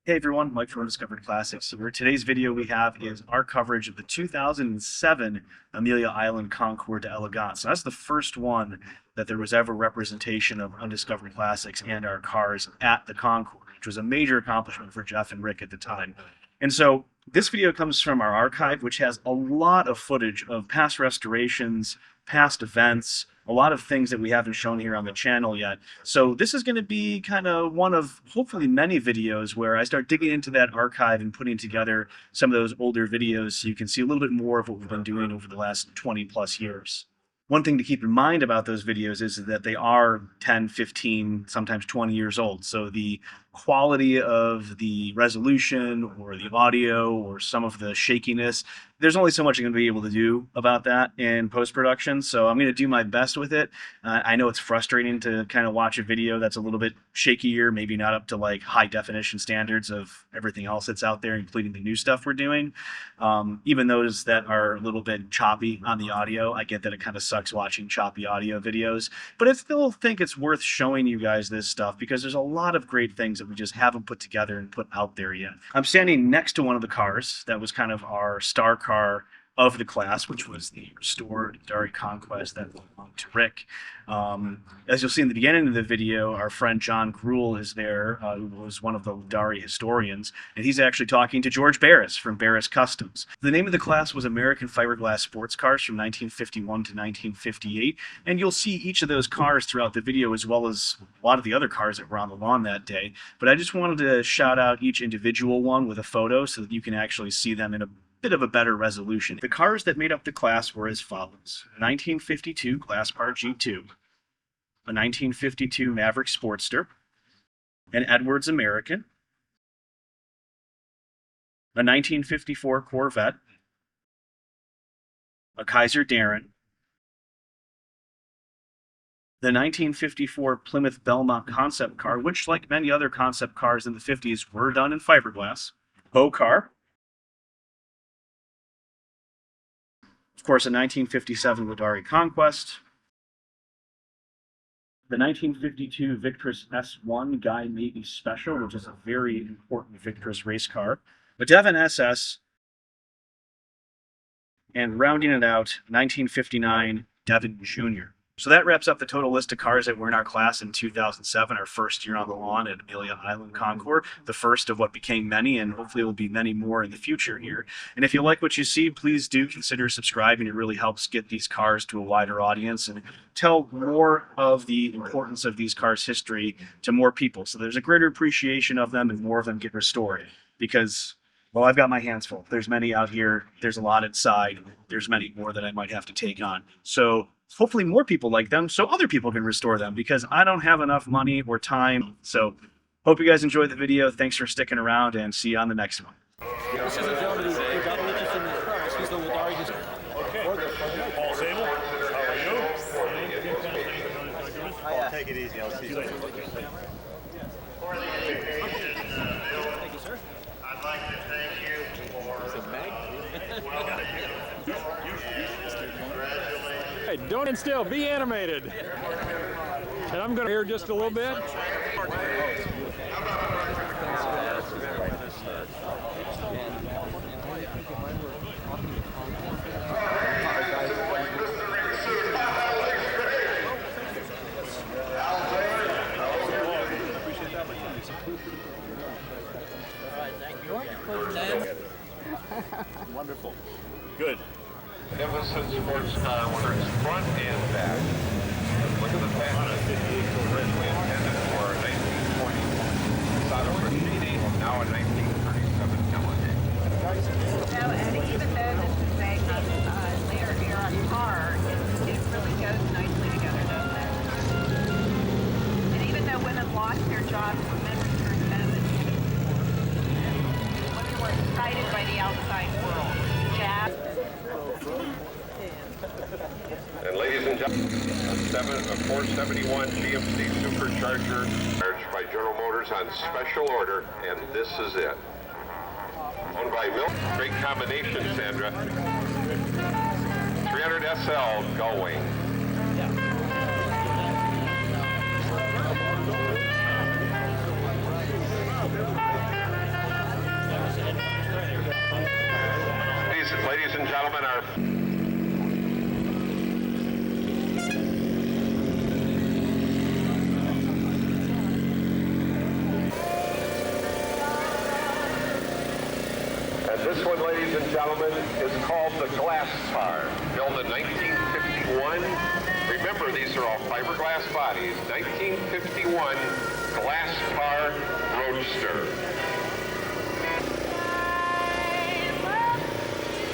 Hey everyone, Mike from Undiscovered Classics here. Today's video we have is our coverage of the 2007 Amelia Island Concours d'Elegance. So that's the first one that there was ever representation of Undiscovered Classics and our cars at the Concours, which was a major accomplishment for Jeff and Rick at the time. And so this video comes from our archive, which has a lot of footage of past restorations, past events, a lot of things that we haven't shown here on the channel yet. So this is going to be kind of one of hopefully many videos where I start digging into that archive and putting together some of those older videos so you can see a little bit more of what we've been doing over the last 20 plus years. One thing to keep in mind about those videos is that they are 10, 15, sometimes 20 years old. So the quality of the resolution or the audio or some of the shakiness, there's only so much I'm going to be able to do about that in post-production. So I'm going to do my best with it. I know it's frustrating to kind of watch a video that's a little bit shakier, maybe not up to like high definition standards of everything else that's out there, including the new stuff we're doing. Even those that are a little bit choppy on the audio, I get that it kind of sucks watching choppy audio videos, but I still think it's worth showing you guys this stuff because there's a lot of great things that we just haven't put together and put out there yet. I'm standing next to one of the cars that was kind of our star car of the class, which was the restored LaDawri Conquest that belonged to Rick. As you'll see in the beginning of the video, our friend Jon Greuel is there, who was one of the LaDawri historians, and he's actually talking to George Barris from Barris Customs. The name of the class was American Fiberglass Sports Cars from 1951 to 1958, and you'll see each of those cars throughout the video as well as a lot of the other cars that were on the lawn that day. But I just wanted to shout out each individual one with a photo so that you can actually see them in a bit of a better resolution. The cars that made up the class were as follows: a 1952 Class Par G2, a 1952 Maverick Sportster, an Edwards American, a 1954 Corvette, a Kaiser Darren, the 1954 Plymouth Belmont concept car, which, like many other concept cars in the 50s, were done in fiberglass, Ho car, of course, a 1957 LaDawri Conquest, the 1952 Victress S1 Guy Navy Special, which is a very important Victress race car, a Devon SS, and rounding it out, 1959 Devon Jr. So that wraps up the total list of cars that were in our class in 2007, our first year on the lawn at Amelia Island Concours, the first of what became many, and hopefully will be many more in the future here. And if you like what you see, please do consider subscribing. It really helps get these cars to a wider audience and tell more of the importance of these cars' history to more people. So there's a greater appreciation of them and more of them get restored because, well, I've got my hands full. There's many out here. There's a lot inside. There's many more that I might have to take on. So hopefully more people like them so other people can restore them because I don't have enough money or time. So hope you guys enjoyed the video. Thanks for sticking around and see you on the next one. This is a gentleman who got interested in his cars. He's the LaDawri historian. Okay. Paul Sable, how are you? Paul, take it easy. I'll see you later. Thank you, sir. I'd like to thank you for welcoming you. Hey, don't instill, be animated. And I'm going to hear just a little bit. Wonderful. Good. Emerson Sports Car works front and back. Look at the fact originally intended for a 1920 Sato Rashidi, now a 1937 Cadillac. No, and even though this is a later era car, it really goes nicely together, doesn't it? And even though women lost their jobs, men returned home. Women were excited by the outside world. Jazz. And ladies and gentlemen, a 471 GMC Supercharger charged by General Motors on special order, and this is it. Owned by Mill. Great combination, Sandra. 300 SL going. ladies and gentlemen, our this one, ladies and gentlemen, is called the Glass Car. Built in 1951. Remember, these are all fiberglass bodies. 1951 Glass Car Roadster.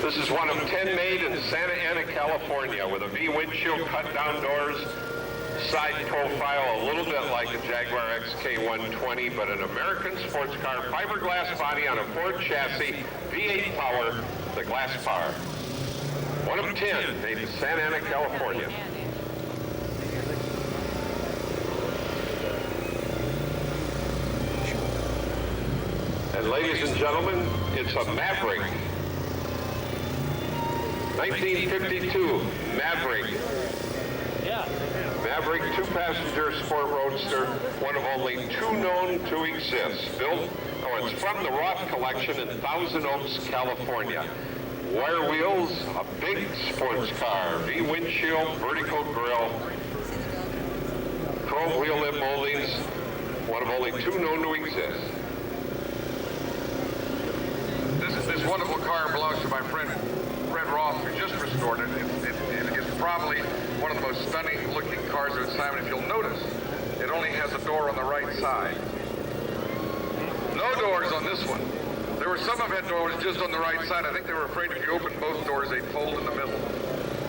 This is one of 10 made in Santa Ana, California, with a V windshield, cut-down doors, side profile, a little bit like a Jaguar XK120, but an American sports car, fiberglass body on a Ford chassis, V8 power, the Glass Car. One of 10 made in Santa Ana, California. And ladies and gentlemen, it's a Maverick. 1952 Maverick. Maverick two-passenger sport roadster, one of only two known to exist. It's from the Roth collection in Thousand Oaks, California. Wire wheels, a big sports car, V windshield, vertical grille, chrome wheel lip moldings, one of only two known to exist. This wonderful car belongs to my friend Roth, who just restored it. It's probably one of the most stunning looking cars of its time, and if you'll notice, it only has a door on the right side. No doors on this one. There were some of had doors just on the right side. I think they were afraid if you opened both doors, they'd fold in the middle.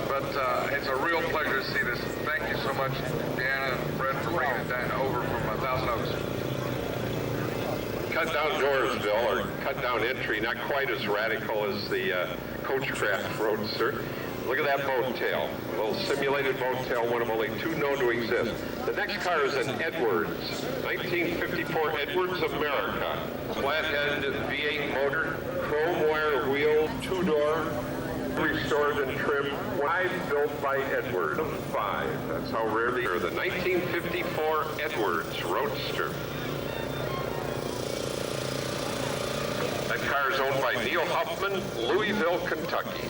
But it's a real pleasure to see this. Thank you so much, Deanna and Fred, for bringing it down over from Thousand Oaks. Cut down doors, Bill, or cut down entry, not quite as radical as the Coachcraft Roadster. Look at that boat tail, a little simulated boat tail, one of only two known to exist. The next car is an Edwards, 1954 Edwards America. Flathead V8 motor, chrome wire wheel, two-door, restored and trimmed, five built by Edwards. Five, that's how rare they are. The 1954 Edwards Roadster. That car is owned by Neil Huffman, Louisville, Kentucky.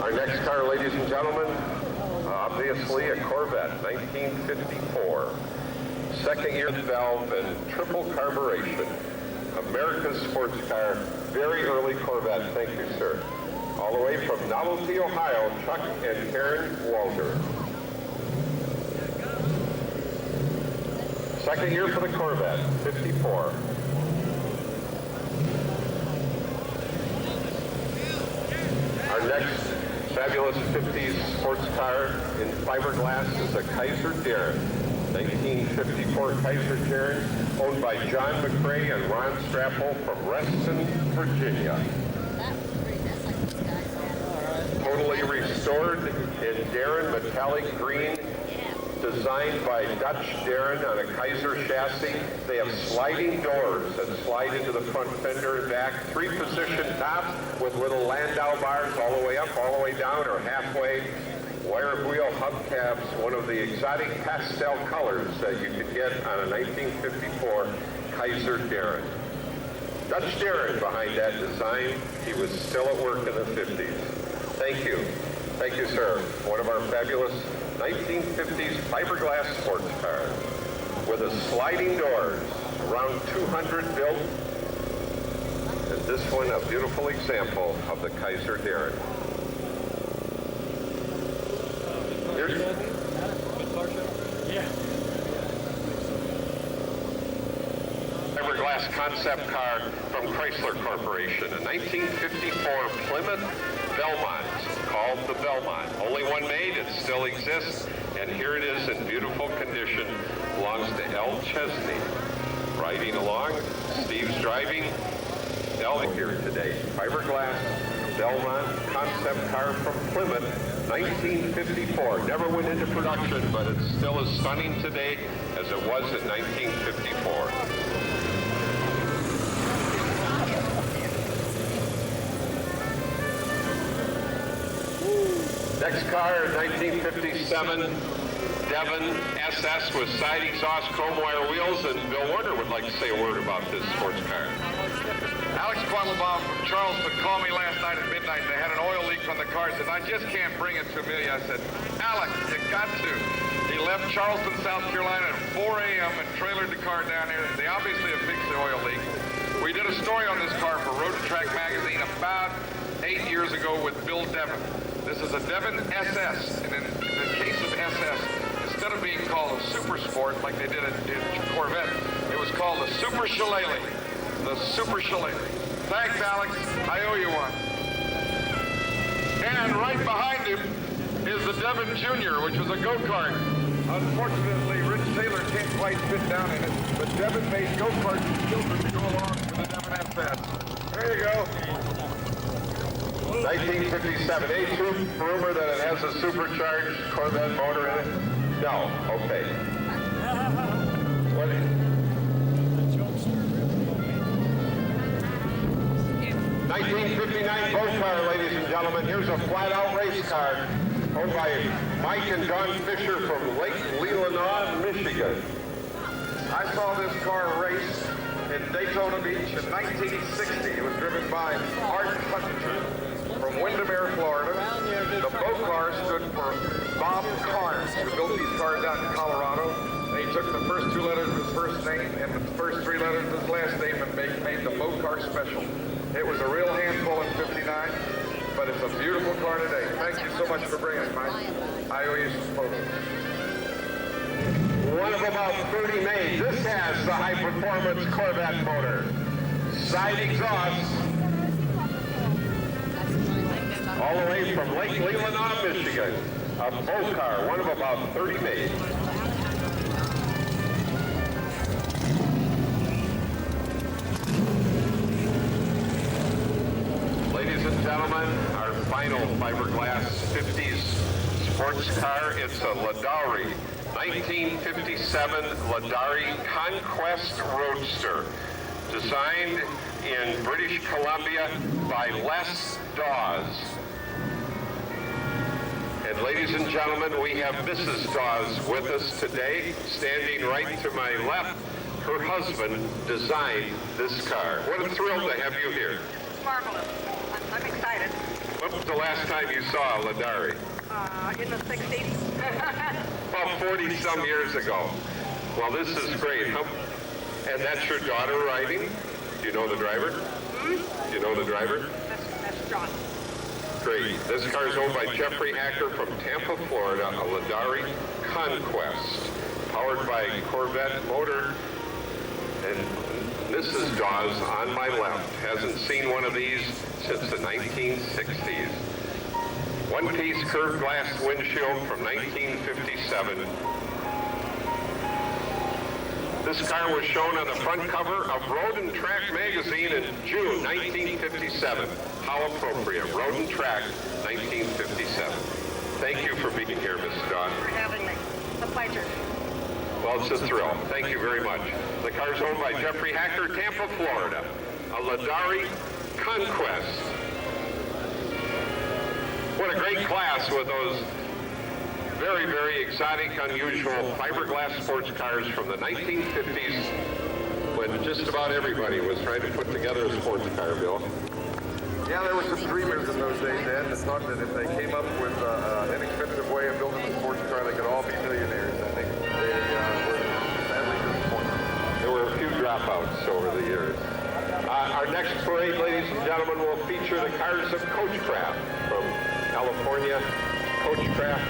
Our next car, ladies and gentlemen, obviously a Corvette, 1954. Second year valve and triple carburation. American sports car, very early Corvette, thank you, sir. All the way from Novelty, Ohio, Chuck and Karen Walter. Second year for the Corvette, 54. Our next fabulous 50s sports car in fiberglass is a Kaiser Darren. 1954 Kaiser Darren, owned by John McRae and Ron Strapple from Reston, Virginia. Totally restored in Darren metallic green, designed by Dutch Darren on a Kaiser chassis. They have sliding doors that slide into the front fender and back, three-position top with little landau bars all the way up, all the way down, or halfway. Wire wheel hubcaps, one of the exotic pastel colors that you could get on a 1954 Kaiser Darren. Dutch Darren behind that design. He was still at work in the 50s. Thank you. Thank you, sir. One of our fabulous 1950s fiberglass sports cars with a sliding doors, around 200 built. And this one, a beautiful example of the Kaiser Darren. Fiberglass concept car from Chrysler Corporation, a 1954 Plymouth Belmont, called the Belmont. Only one made, it still exists, and here it is in beautiful condition. Belongs to Elle Chesney. Riding along, Steve's driving. Elle here today. Fiberglass Belmont concept car from Plymouth, 1954. Never went into production, but it's still as stunning today as it was in 1954. Next car, 1957 Devon SS with side exhaust chrome wire wheels, and Bill Warner would like to say a word about this sports car. Alex Quattlebaum from Charleston called me last night at midnight. They had an oil leak from the car. Said, I just can't bring it to Amelia. I said, Alex, you got to. He left Charleston, South Carolina at 4 a.m. and trailered the car down here. They obviously have fixed the oil leak. We did a story on this car for Road and Track magazine about 8 years ago with Bill Devon. This is a Devon SS, and in the case of SS, instead of being called a Super Sport like they did in Corvette, it was called the Super Shillelagh. The Super Shillelagh. Thanks, Alex. I owe you one. And right behind him is the Devon Jr., which was a go-kart. Unfortunately, Rich Taylor can't quite fit down in it, but Devon made go-karts for children to go along with the Devon SS. There you go. 1957, a true rumor that it has a supercharged Corvette motor in it? No. Okay. What? 1959 boat car, ladies and gentlemen. Here's a flat-out race car owned by Mike and Don Fisher from Lake Leelanau, Michigan. I saw this car race in Daytona Beach in 1960. It was driven by Art Huttinger from Windermere, Florida. The boat car stood for Bob Carnes, who built these cars out in Colorado. And he took the first 2 letters of his first name and the first 3 letters of his last name and made the boat car special. It was a real handful in '59, but it's a beautiful car today. Thank you so much for bringing it, Mike. I owe you some photos. One of about 30 made. This has the high-performance Corvette motor. Side exhaust. All the way from Lake Leelanau, Michigan. A boat car, one of about 30 made. Ladies and gentlemen, our final fiberglass 50s sports car. It's a LaDawri 1957 LaDawri Conquest Roadster, designed in British Columbia by Dawes. And ladies and gentlemen, we have Mrs. Dawes with us today, standing right to my left. Her husband designed this car. What a thrill to have you here. Marvelous. I'm excited. When was the last time you saw a LaDawri? In the 60s. About 40-some years ago. Well, this is great. And that's your daughter riding? Do you know the driver? Do you know the driver? That's John. Great. This car is owned by Jeffrey Hacker from Tampa, Florida, a LaDawri Conquest, powered by Corvette motor. And Mrs. Dawes on my left hasn't seen one of these since the 1960s. One-piece curved glass windshield from 1957. This car was shown on the front cover of Road and Track magazine in June 1957. How appropriate. Road and Track, 1957. Thank you for being here, Mrs. Dawes. For having me. It's a pleasure. Well, it's a thrill. Thank you very much. The car is owned by Jeffrey Hacker, Tampa, Florida. A LaDawri Conquest. What a great class with those very, very exotic, unusual fiberglass sports cars from the 1950s, when just about everybody was trying to put together a sports car, Bill. Yeah, there were some dreamers in those days, Ed, that thought that if they came up with an inexpensive way of building a sports car, they could all be millionaires. I think they were sadly disappointed. There were a few dropouts over the years. Our next parade, ladies and gentlemen, will feature the cars of Coachcraft from California. Coachcraft,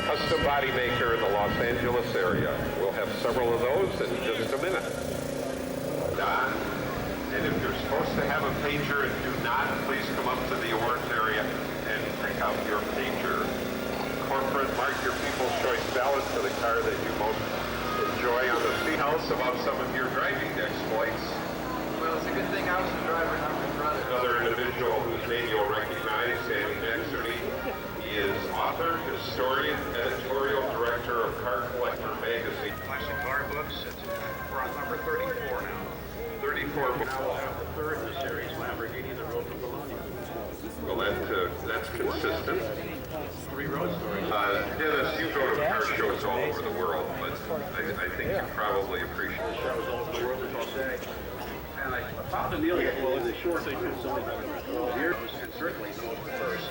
custom body maker in the Los Angeles area. We'll have several of those in just a minute. Don, and if you're supposed to have a pager and do not, please come up to the orange area and pick out your pager. Corporate, mark your People's Choice ballot for the car that you most enjoy on the seat house about some of your driving exploits. Well, it's a good thing I was the driver and I'm in front of it. Another individual whose name you'll recognize, standing next to me, he is author, historian, editorial director of Car Collector magazine. Classic car books. We're on number 34 now. 34. Now we'll have the third in the series, Lamborghini, the Road to Bologna. Well, that's consistent. Dennis, you go to car shows all over the world, but I think you probably appreciate it. And I found Amelia, well, in the short sequence, and certainly knows the first.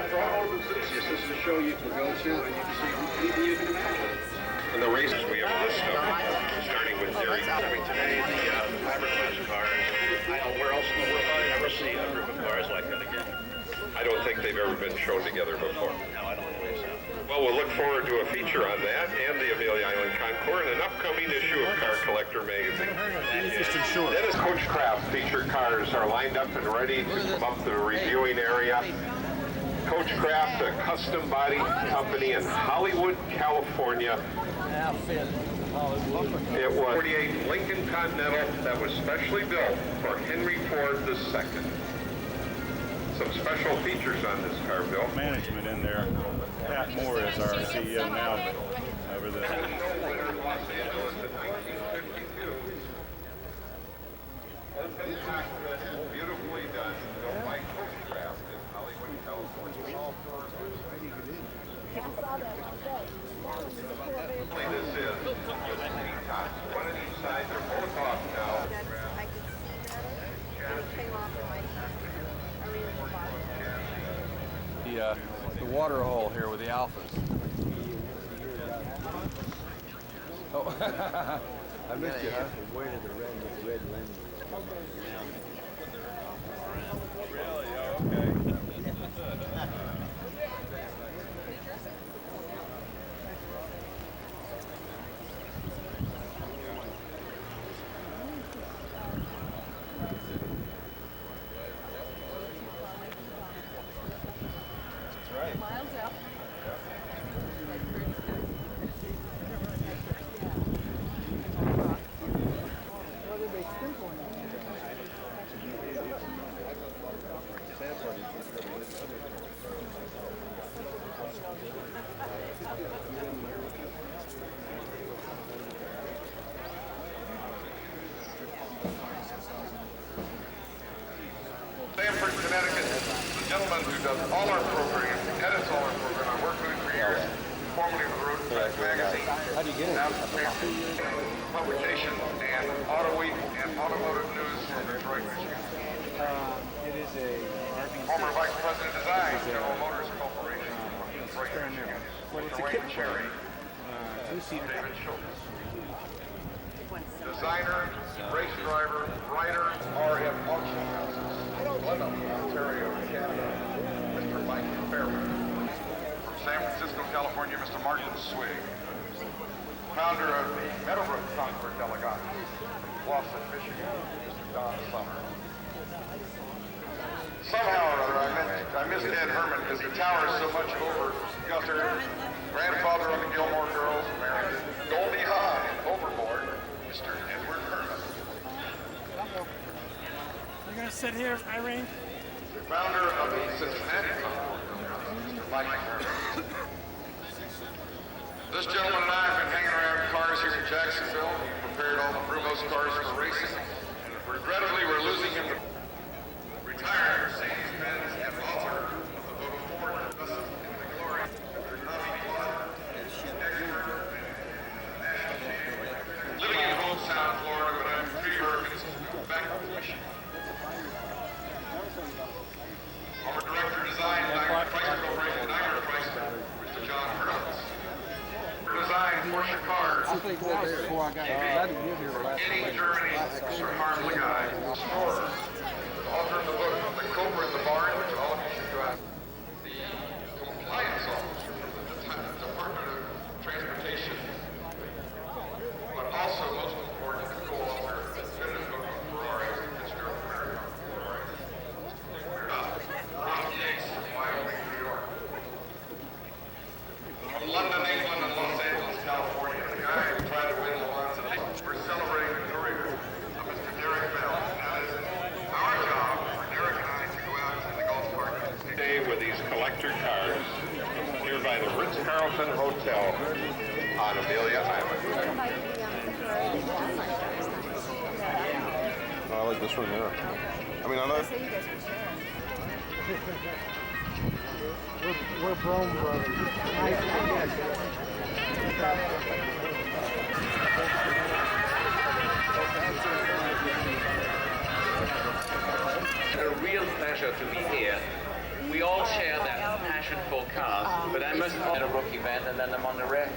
For all enthusiasts, this is a show you can go to and you can see anything you can imagine. And the races we have a list of, starting with Derek. Today, the Fiberglass cars. I don't know where else in the world I've ever seen a group of cars like that again. I don't think they've ever been shown together before. No, I don't think so. Well, we'll look forward to a feature on that and the Amelia Island Concours in an upcoming issue of Car Collector magazine. Dennis Coachcraft featured cars are lined up and ready to come up to the reviewing area. Coachcraft, a custom body company in Hollywood, California. It was 48 Lincoln Continental that was specially built for Henry Ford II. Some special features on this car, Bill. Management in there. Pat Moore is our CEO now, but over the. Los Angeles in 1952. Open cockpit, beautifully done, built by Coachcraft in Hollywood, California. This is one on each side. They're both off now. I could see that. It came off in my The water hole here with the alphas. Oh, I missed you, huh? Really? Oh, okay. Stamford, Connecticut, the gentleman who does all our program, edits all our program. I worked with him for years, formerly with the Road Tracks magazine. How do you get it? Now to Stamford Publication and Auto Week and Automotive News from Detroit, Michigan. It is a Former Vice President of Design, General Motors Corporation from Detroit, Michigan. Mr. Wayne Cherry, David Schultz. Designer, race driver, writer, RM Auction Houses, Glenelg, Ontario, Canada, Mr. Mike Fairman. From San Francisco, California, Mr. Martin Swig. Founder of the Meadowbrook Concours Delegate, Boston, Michigan, Mr. Don Summer. Somehow or other, I missed Ed Herman because the tower is so much over Guster, grandfather of the Gilmore Girls, married Goldie Hawn in Overboard, Mr. Edward Herman. You're gonna sit here, Irene? Founder of the Cincinnati Concours, Mr. Mike Herman. This gentleman and I have been hanging around cars here in Jacksonville. We prepared all the Brumos cars for racing. Regrettably, we're losing him to retired Mercedes-Benz and author of the book Ford, Thus in the Glory. Living in Hometown, Florida, but I'm pre-organized back to Michigan. Our director of design, Dr. Chrysler Corporation, Dr. Chrysler, Mr. Jon Greuel. Design Porsche cars. I think that was before I got Any journey, Mr. Harm the guy. Explorer. Author of the book, The Cobra in the Barn, which all of you should go out. The compliance officer from the Department of Transportation, but also most important, the co-author of the definitive book on Ferrari, the history of America on Ferrari. Roth Yates from Wyoming, New York. From London, England, and Los Angeles, California, the guy who tried to win the Mans today. We're celebrating the career of Mr. Derek Bell. That is our job for Derek and I to go out in the golf cart Today with these collector cars here by the Ritz-Carlton Hotel on Amelia Island. I like this one, yeah. I mean, I like. We're Brome brothers. A real pleasure to be here. We all share that passion for cars, but I must at a Rock event, and then I'm on the Rec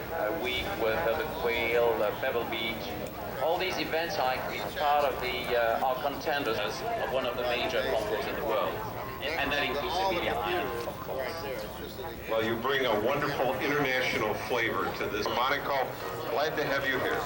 week with the Quail, Pebble Beach. All these events are part of our contenders of one of the major concours in the world, and that includes Amelia Island, of course. Well, you bring a wonderful international flavor to this. Monaco, glad to have you here.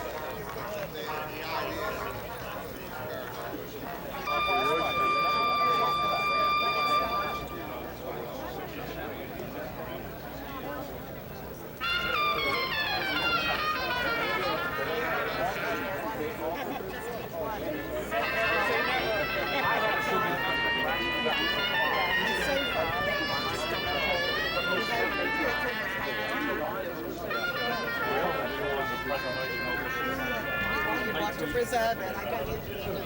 To preserve it. I don't usually do it.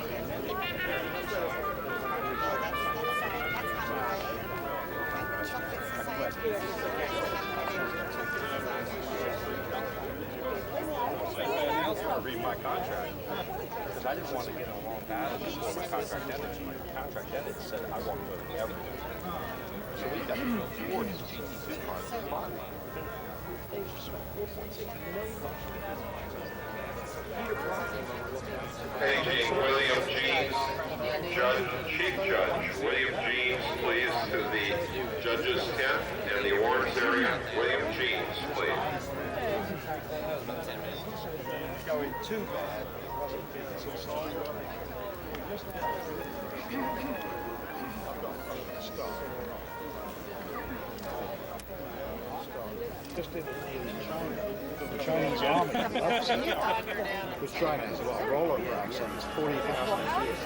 I was going to read my contract because I didn't want to get in a long battle before my contract ended. So my contract ended said I won't go to everything. So we got to build 4 GT2 cars in Bond. Paging William Jeans, Chief Judge William Jeans, please, to the judges' tent and the awards area. William Jeans, please. Going too bad. Just did it in China. The Chinese army because China has a lot of roller tracks and it's 40,000 years.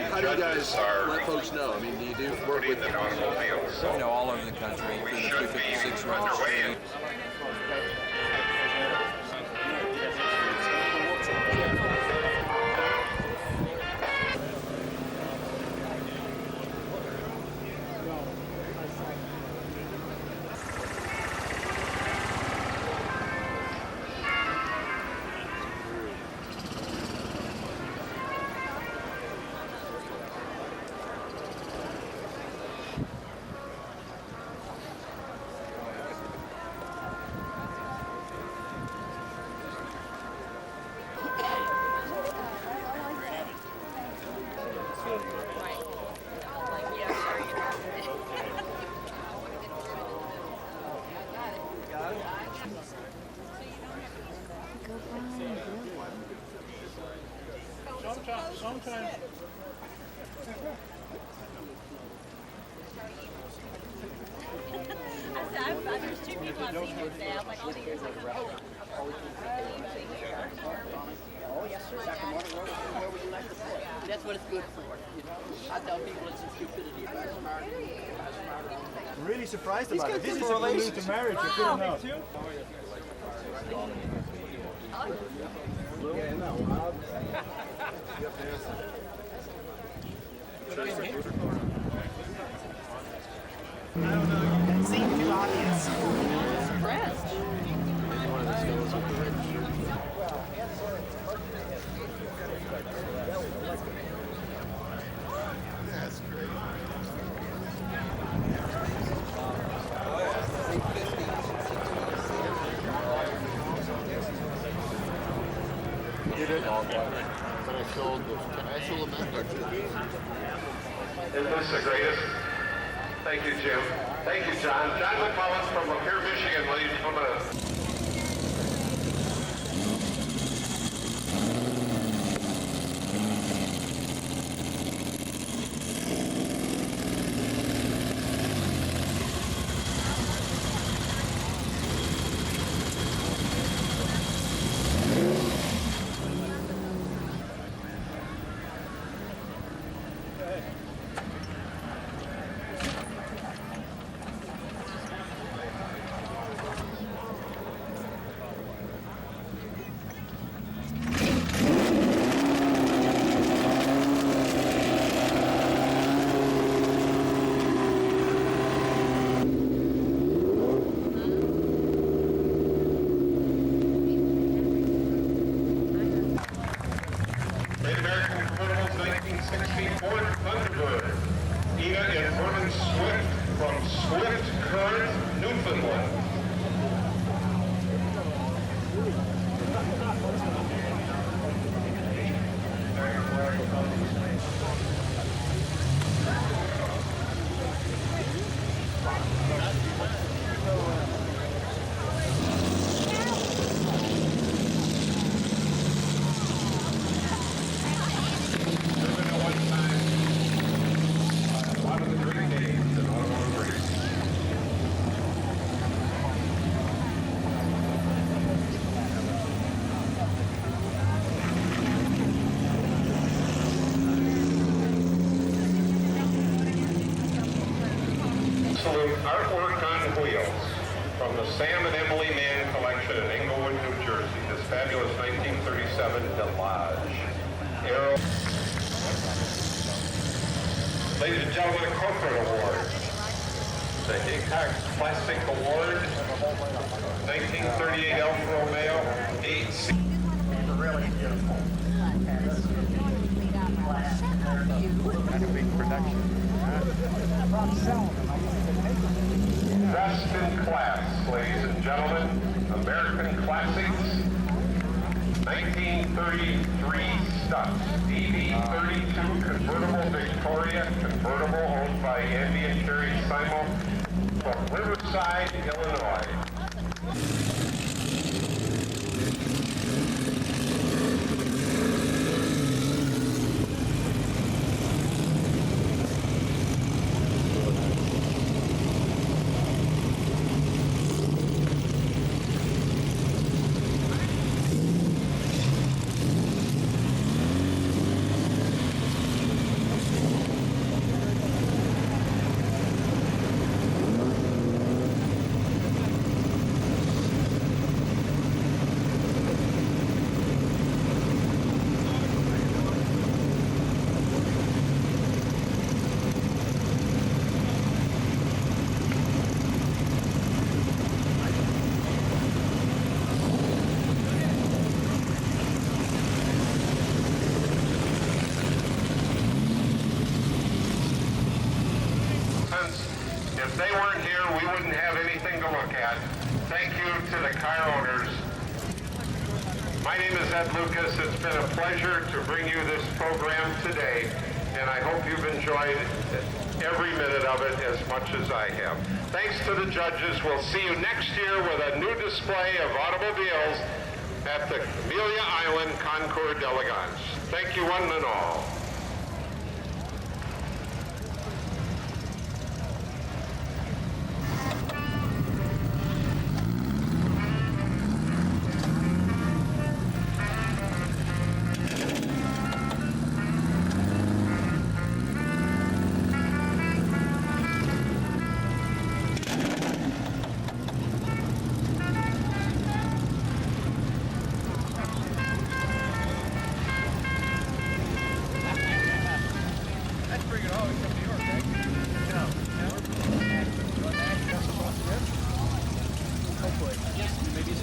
How do you guys let folks know? I mean, do you do work with automobiles? You know, all over the country, through the 356 registry. Sometimes. There's 2 people I've seen it now, like all the years I've been here. Oh, yes, sir. Where would you like to play? That's what it's good for. You know, I tell people it's a stupidity if I smart. I'm really surprised about it. This is a prelude to marriage. You couldn't know. I don't know. It seemed too obvious. Impressed. Maybe one of those fellows with the red shirt. That's great. Did it? But I sold this. Can I sell a member? Isn't this the greatest? Thank you, Jim. Thank you, John. John McCullough from Lapeer, Michigan, ladies and gentlemen. Artwork on wheels from the Sam and Emily Mann collection in Englewood, New Jersey. This fabulous 1937 Delage Aero. Ladies and gentlemen, a corporate award. The Hickok Plastic Award, 1938 Alfa Romeo 8C. Really beautiful. That's a big production. Best in class, ladies and gentlemen, American Classics, 1933 Stuff, DD32 convertible Victoria, convertible owned by Andy and Kerry Simon from Riverside, Illinois. If they weren't here, we wouldn't have anything to look at. Thank you to the car owners. My name is Ed Lucas. It's been a pleasure to bring you this program today, and I hope you've enjoyed every minute of it as much as I have. Thanks to the judges. We'll see you next year with a new display of automobiles at the Amelia Island Concours d'Elegance. Thank you one and all.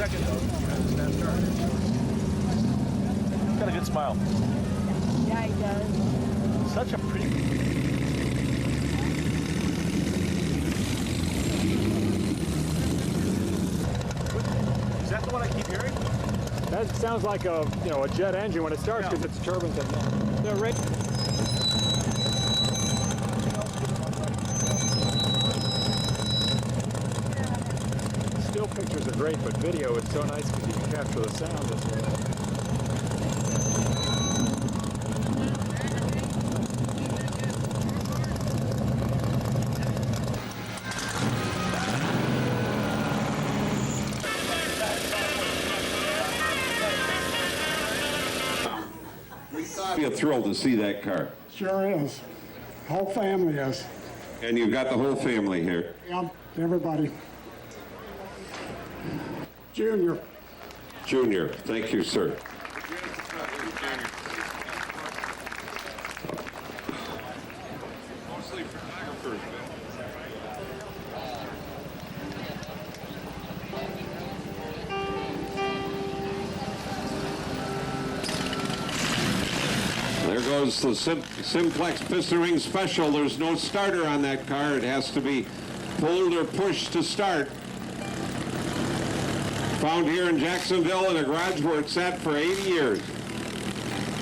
Second though, got a good smile. Yeah, he does. Such a pretty. Is that the one I keep hearing? That sounds like a a jet engine when it starts because it's turbines in there. They're right. pictures are great, but video is so nice because you can capture the sound this way. Be a thrill to see that car. Sure is. Whole family is. And you've got the whole family here. Yep, everybody. Junior. Junior, thank you, sir. Mostly photographers, There goes the Simplex Piston Ring Special. There's no starter on that car. It has to be pulled or pushed to start. Found here in Jacksonville in a garage where it sat for 80 years.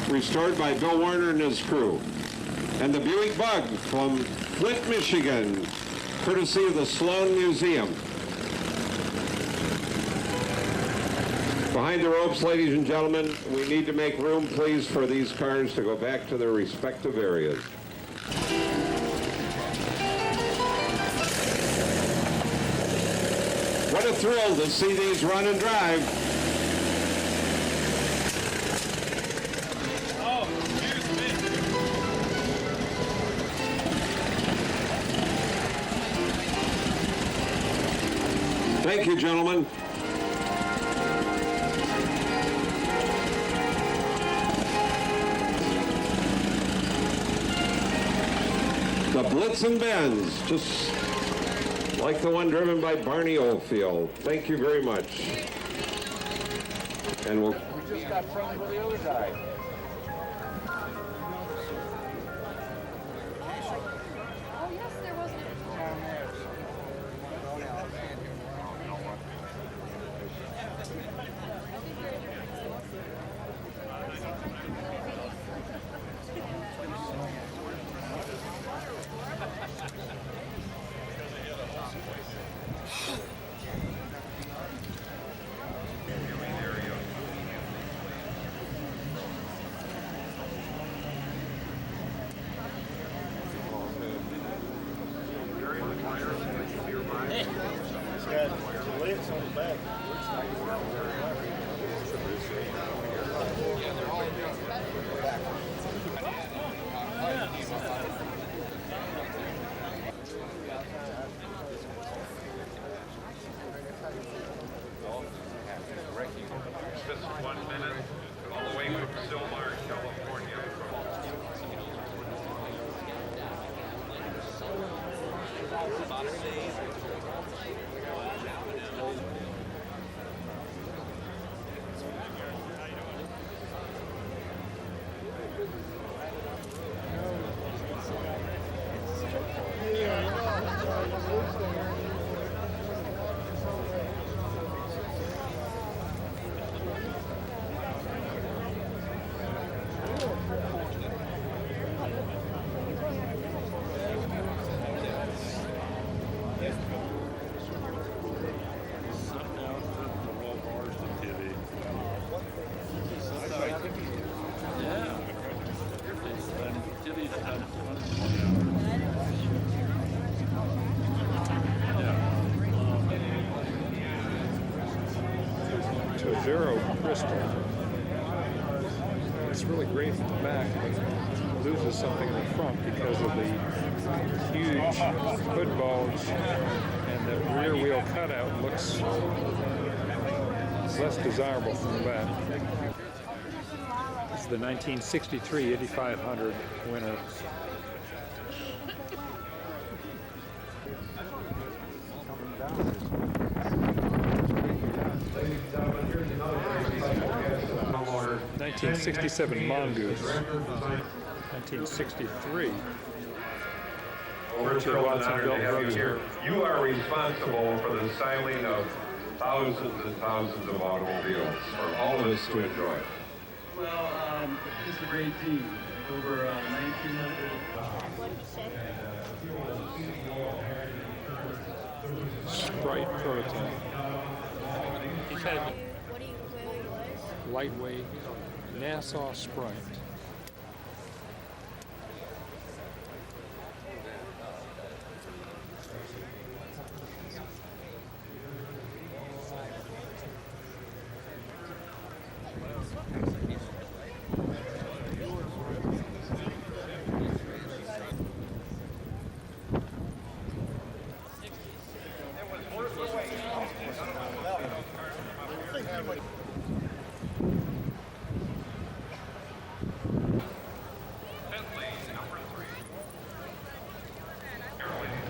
Restored by Bill Warner and his crew. And the Buick Bug from Flint, Michigan, courtesy of the Sloan Museum. Behind the ropes, ladies and gentlemen, we need to make room, please, for these cars to go back to their respective areas. What a thrill to see these run and drive. Thank you, gentlemen. The Blitzen Benz, just like the one driven by Barney Oldfield. Thank you very much. And we'll... We just got friends with the other guy. Oh, yes, there was Just 1 minute, all the way from Silmar, California. Zero crystal. It's really great from the back, but loses something in the front because of the huge hood bulge, and the rear wheel cutout looks less desirable from the back. This is the 1963 8500 winner. Ladies and gentlemen, here's another very exciting 1967 Mongoose. 1963. We're thrilled and honored to have you here. You are responsible for the styling of thousands and thousands of automobiles for all of us to enjoy. Well, it's a great team. Over 1,900. Sprite prototype. He said, Lightweight Nassau Sprite.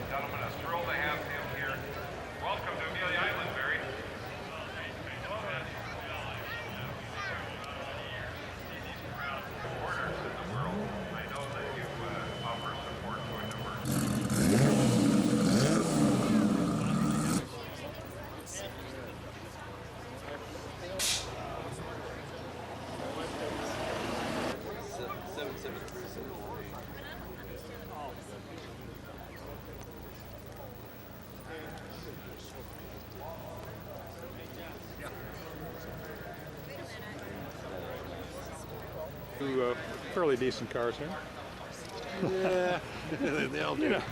Gentlemen, a thrill to have him here. Welcome to Amelia Island, Barry. Supporters in the world. I know that you offer support to a number Two fairly decent cars here. Yeah, they all do. Yeah.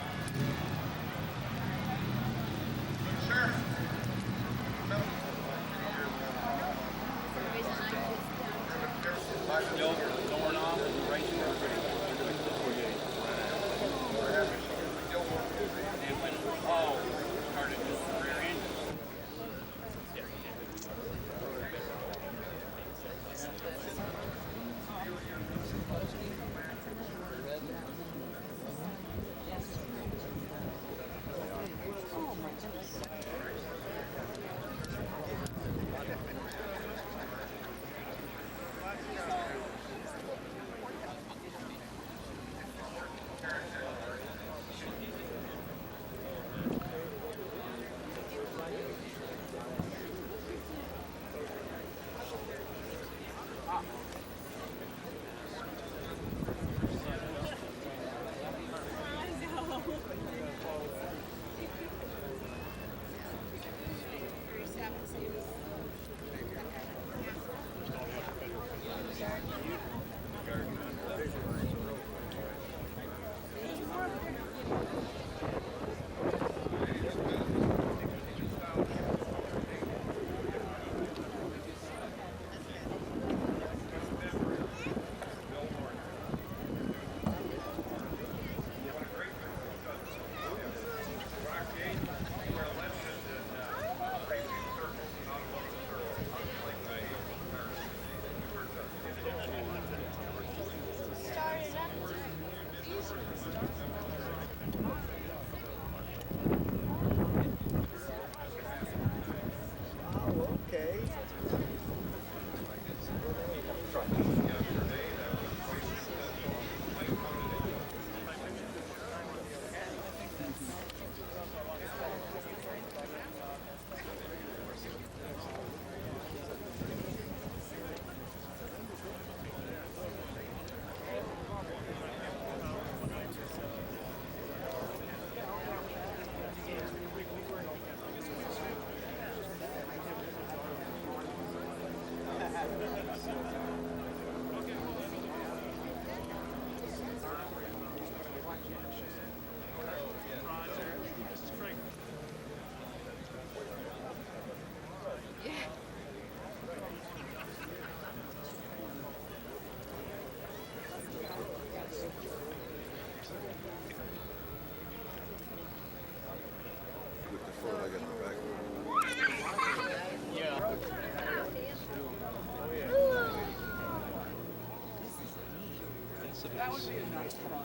That would be a nice one.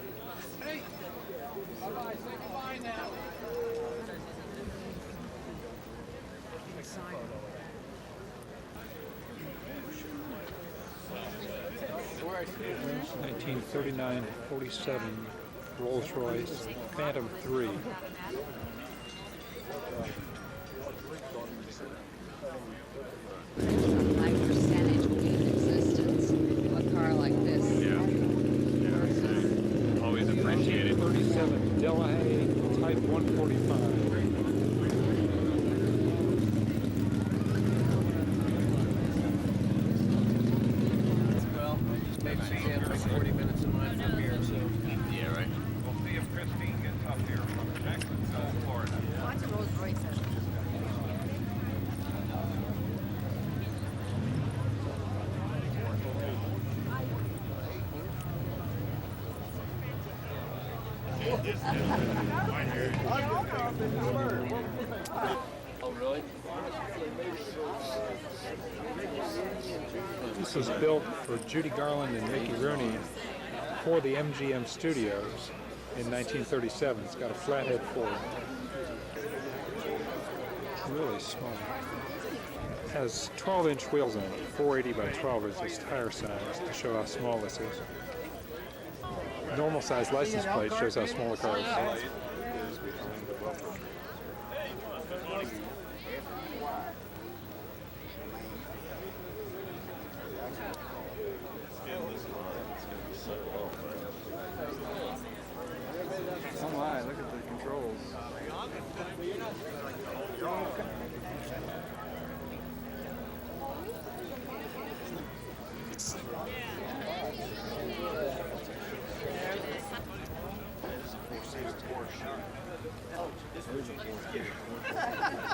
Hey! Bye-bye. Say goodbye now. 1939-47 Rolls-Royce Phantom 3. High percentage will be in existence of a car like this. Always appreciated. 37 Delahaye Type 145. Oh, really? This was built for Judy Garland and Mickey Rooney for the MGM Studios in 1937. It's got a flathead Ford. Really small. It has 12-inch wheels on it. 480 by 12 is its tire size to show how small this is. Normal size license plate shows how small the car is. Oh my, look at the controls.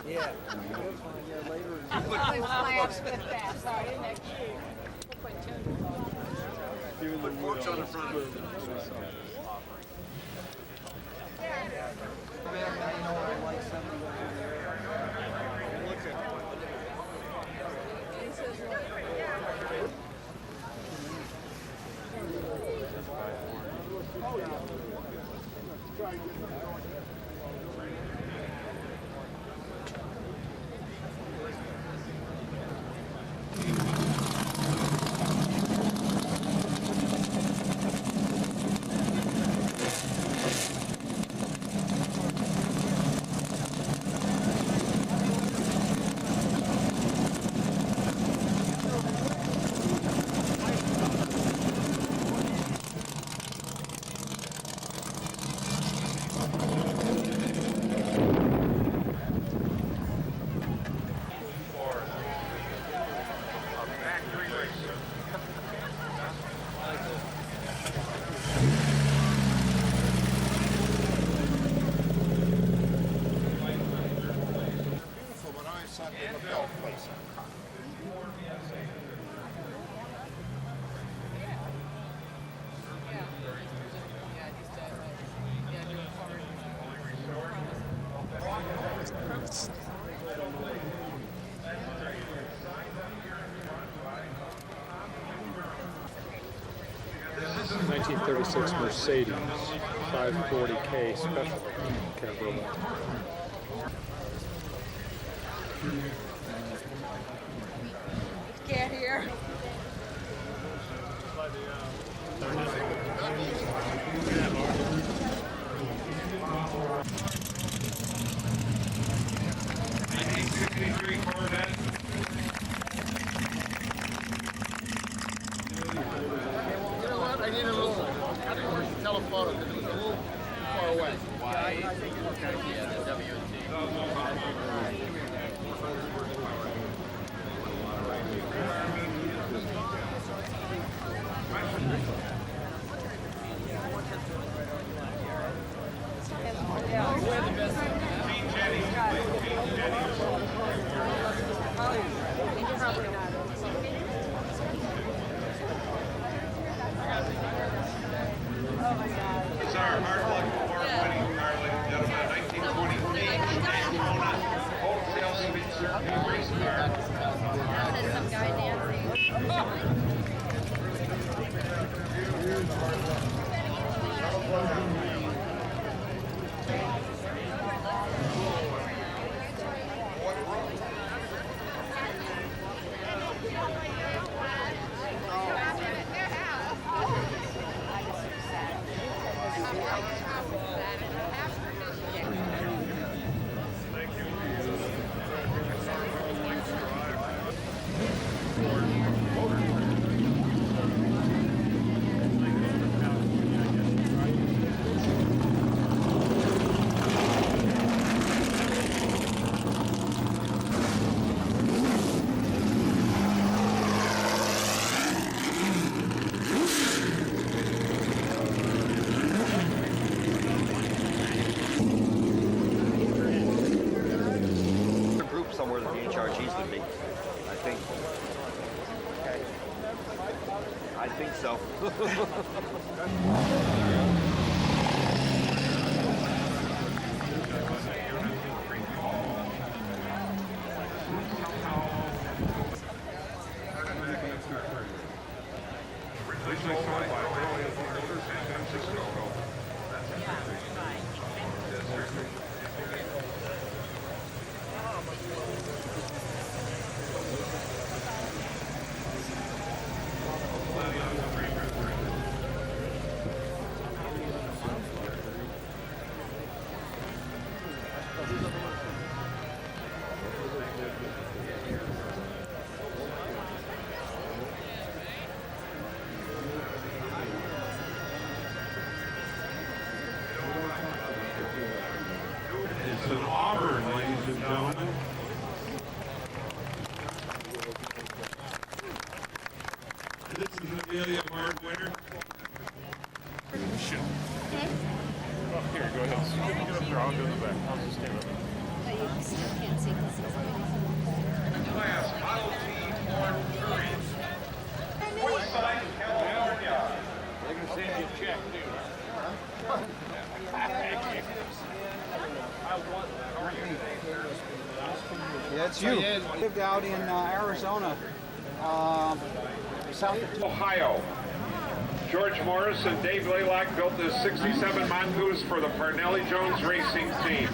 Yeah. Put forks on the front. This is a 1936 Mercedes 540K Special Cabriolet. Get here. You know what? I need a little telephoto because it was a little far away. It's our hard luck award-winning car, ladies and gentlemen, 1923 Daytona wholesale speed circuit race car. Said some guy somewhere that the HRGs would be. I think. I think so. Amelia Award winner. Shoot. Oh, here, go ahead. Get up there. I'll go in the back. I'll just stand up. Can't see this. Class Model T Ford Courier. Woodside, California. They're going to send you a check, too. Yeah, it's you. Lived out in Arizona, south of Ohio. George Morris and Dave Laylock built the 67 Mongoose for the Parnelli Jones racing team.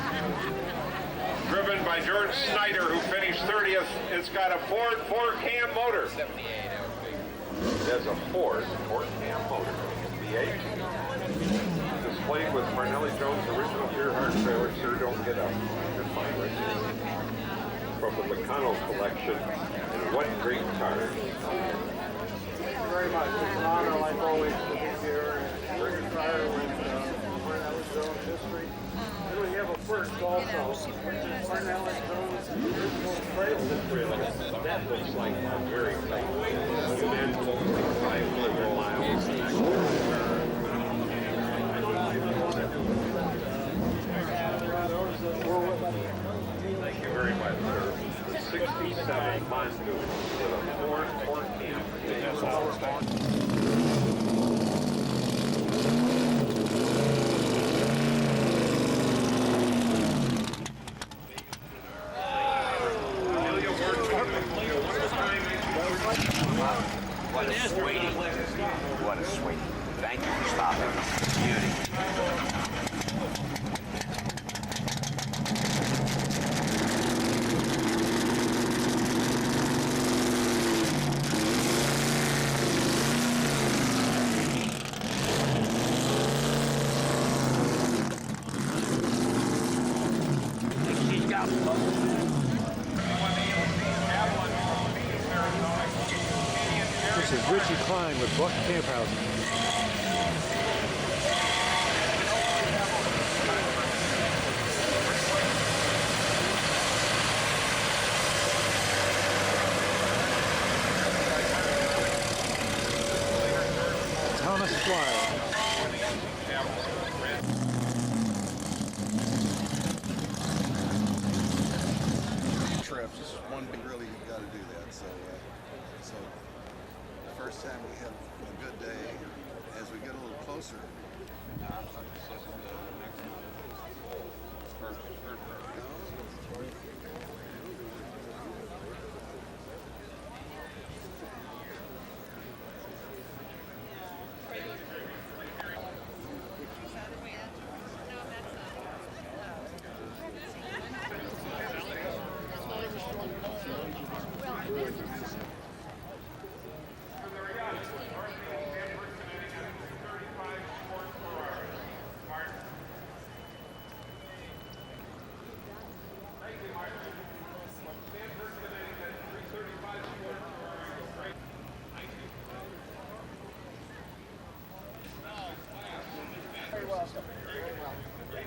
Driven by George Snyder, who finished 30th. It's got a Ford 4-cam motor. There's a Ford 4-cam motor. V8. Displayed with Parnelli Jones' original Earhart trailer. Sure, don't get up. You're fine right there. From the Meccano collection. And what great cars. Thank you very much. It's an honor, like always, to be here and bring a tire with Parnelli Jones history. And we have a first also, Parnelli Jones original trailer. That looks like a very tight. And five liberal miles. Thank you very much, sir. The 67 Mongoose with a Ford 4-cam. What a sweetie. What a sweetie. Thank you for stopping. Beauty. She's got This is Richie Klein with Buck Camphausen. Thomas Flyer. Trips, just one big really you got to do that. So the first time we have a good day, as we get a little closer.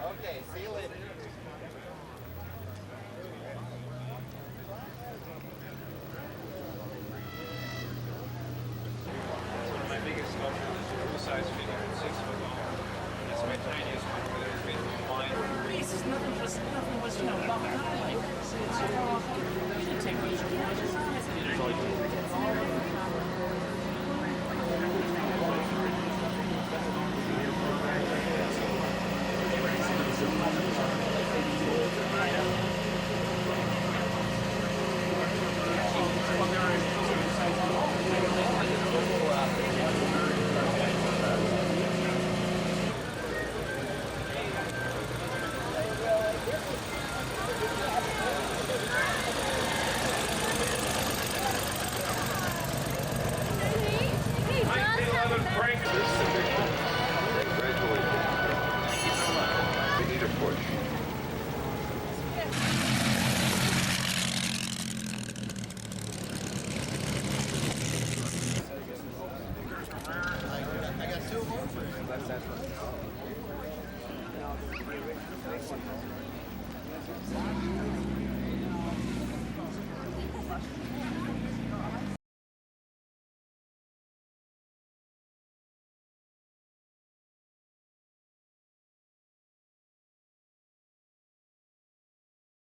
Okay, see you later. One of my biggest sculptures is a full-size figure, 6 foot long. That's my tiniest one, but it was made from wine. This is nothing was, you know, about like, you should take those Thank you.